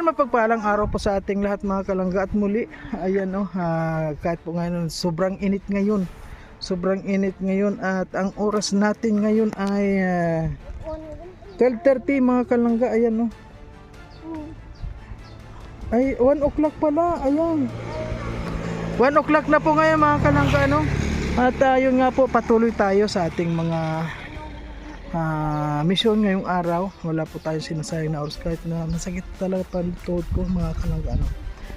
Ayan, mapagpalang araw po sa ating lahat mga kalangga at muli. Ayan kahit po ngayon sobrang init ngayon. Sobrang init ngayon at ang oras natin ngayon ay 12:30 mga kalangga. Ayan ay 1 o'clock pala. Ayan. 1 o'clock na po ngayon mga kalangga At yun nga po, patuloy tayo sa ating mga mission ngayong araw. Wala po tayong sinasayang na oras kahit na masakit talaga palutod ko mga kalangga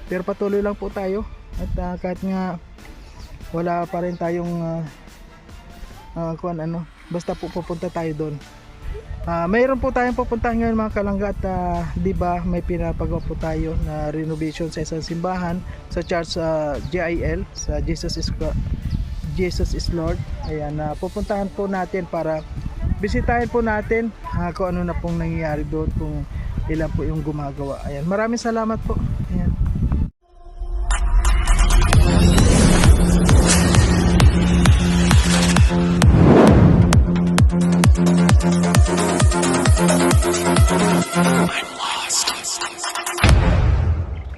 pero patuloy lang po tayo at kahit nga wala pa rin tayong basta po pupunta tayo doon. Mayroon po tayong pupuntahan ngayon mga kalangga at di ba may pinapagawa po tayo na renovation sa isang simbahan sa church GIL sa Jesus is Lord. Ayan, pupuntahan po natin para bisitahin po natin kung ano na pong nangyayari doon, kung ilan po yung gumagawa. Ayan, maraming salamat po. Ayan.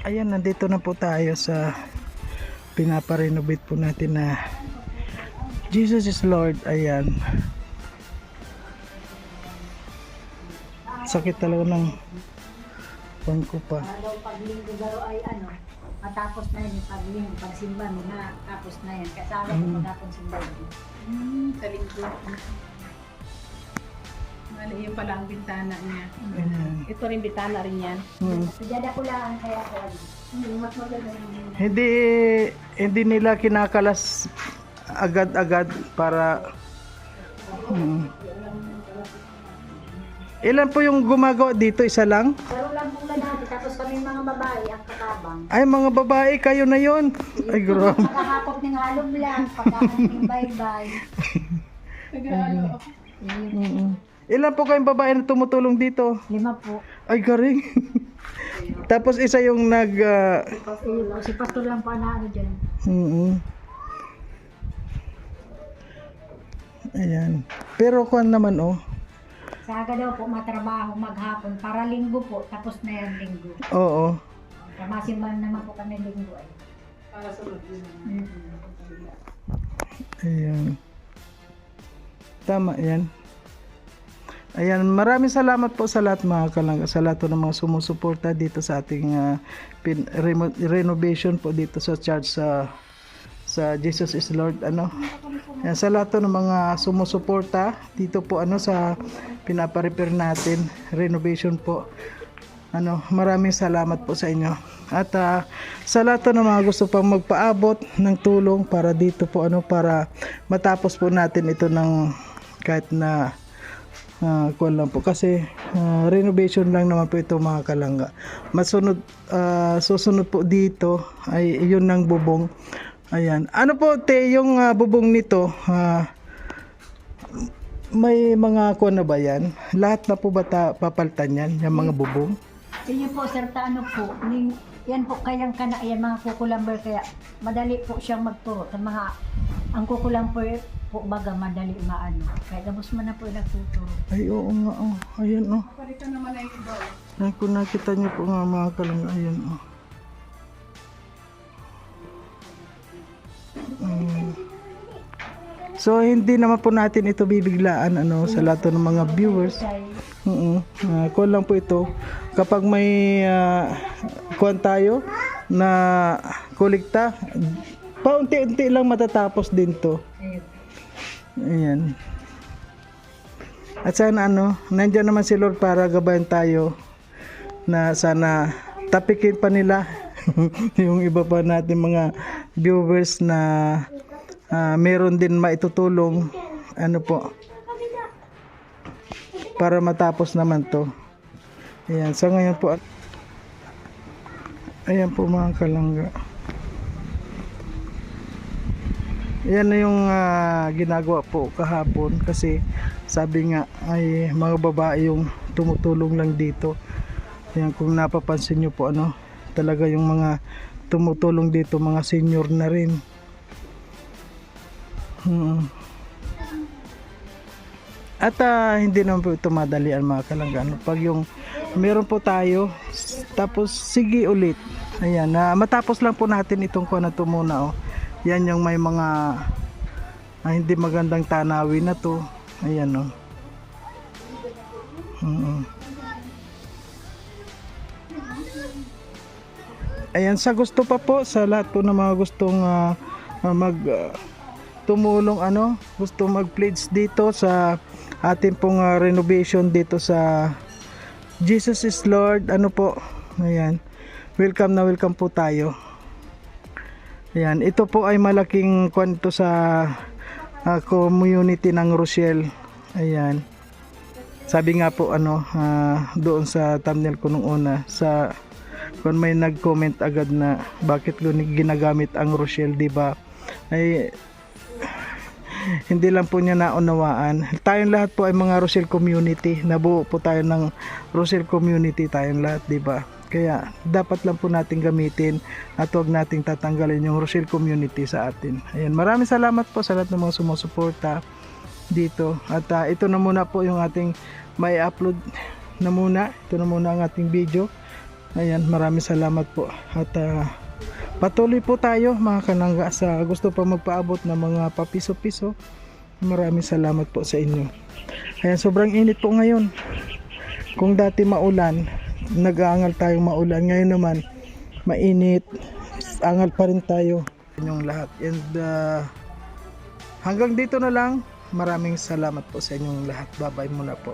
Ayan, nandito na po tayo sa pinaparenovate po natin na Jesus is Lord. Ayan. Sakit talaga ng pang ko pa. Paglinggo garo ay matapos na yun yung paglinggo, pagsimba mo na, tapos na yan. Kasama ko magapon simba yun. Kalinggo. Mali yung pala ang bintana niya. Ito rin bintana rin yan. Sujada ko lang kaya ko Mas maganda rin. Hindi nila kinakalas agad-agad para Ilan po yung gumagawa dito? Isa lang? Pero lang po natin, tapos kami mga babae ang katabang. Ay, mga babae, kayo na yon. Ay, grabe. Pagkahakot ng halong lang, pagkakan ng bye-bye. Nag-ano? Ilan po kayong babae na tumutulong dito? 5 po. Ay, garing. Tapos isa yung Si Pastor lang po na dyan. Ayan. Pero kuan naman Sa aga daw po matrabaho maghapon para linggo po, tapos na yan linggo. Oo. Masimbahan naman po kami linggo ay. Para sa lobby. Ayan. Tama yan. Ayan, maraming salamat po sa lahat mga kalangga, sa lahat ng mga sumusuporta dito sa ating renovation po dito sa church sa Jesus is Lord. Ayan, sa lahat ng mga sumusuporta dito po sa pinapa-repair natin, renovation po. Maraming salamat po sa inyo. At sa lahat ng mga gusto pang magpaabot ng tulong para dito po para matapos po natin ito ng kahit na kuwan lang po kasi renovation lang naman po ito mga kalangga. Susunod po dito ay yun ng bubong. Ayan. Ano po yung bubong nito? May mga kuwan na ba yan? Lahat na po ba papalitan yan? Yung mga bubong? Inyo po sir, po, yan po kayang yan mga kukulamber kaya madali po siyang magturo sa mga ang kukulamber po baga madali maano. Kaya gabos man na po nagtuturo. Ay oo nga Ayan Palitan naman na yung iba. Ay, kung nakita niyo po nga mga kalangga, ayan So hindi naman po natin ito bibiglaan sa lahat ng mga viewers. Kuwan lang po ito. Kapag may kuwan tayo na kolekta, paunti-unti lang matatapos din to. Ayan. At sana nandiyan naman si Lord para gabayan tayo na sana tapikin pa nila yung iba pa natin mga viewers na meron din maitutulong para matapos naman to. Ayan, so ngayon po ayan po mga kalangga, yan na yung ginagawa po kahapon kasi sabi nga ay mga babae yung tumutulong lang dito. Ayan, kung napapansin nyo po talaga yung mga tumutulong dito mga senior na rin. At hindi naman po ito madalian mga kalangga. Pag yung meron po tayo. Tapos sige ulit. Ayan, matapos lang po natin itong kuha na to muna, oh. Yan yung may mga hindi magandang tanawin na to. Ayan, oh. Ayan, sa gusto pa po, sa lahat po ng mga gustong tumulong, gusto mag-pledge dito sa ating pong renovation dito sa Jesus is Lord, ayan, welcome na welcome po tayo. Ayan, ito po ay malaking kwento sa community ng Rochelle. Ayan, sabi nga po doon sa thumbnail ko nung una, kung may nag-comment agad na bakit ginagamit ang Rochelle, diba? Ay hindi lang po niya naunawaan. Tayong lahat po ay mga Rochelle community. Nabuo po tayo ng Rochelle community, tayong lahat, diba? Kaya dapat lang po natin gamitin at huwag nating tatanggalin yung Rochelle community sa atin. Ayan, maraming salamat po sa lahat ng mga sumusuporta dito. At ito na muna po yung ating may upload na muna. Ito na muna ang ating video. Ayan, maraming salamat po. At patuloy po tayo mga kanangga sa gusto pa magpaabot ng mga papiso-piso. Maraming salamat po sa inyo. Ayan, sobrang init po ngayon. Kung dati maulan, nag-aangal tayong maulan. Ngayon naman, mainit. Angal pa rin tayo. Inyong lahat. And hanggang dito na lang. Maraming salamat po sa inyong lahat. Bye-bye muna po.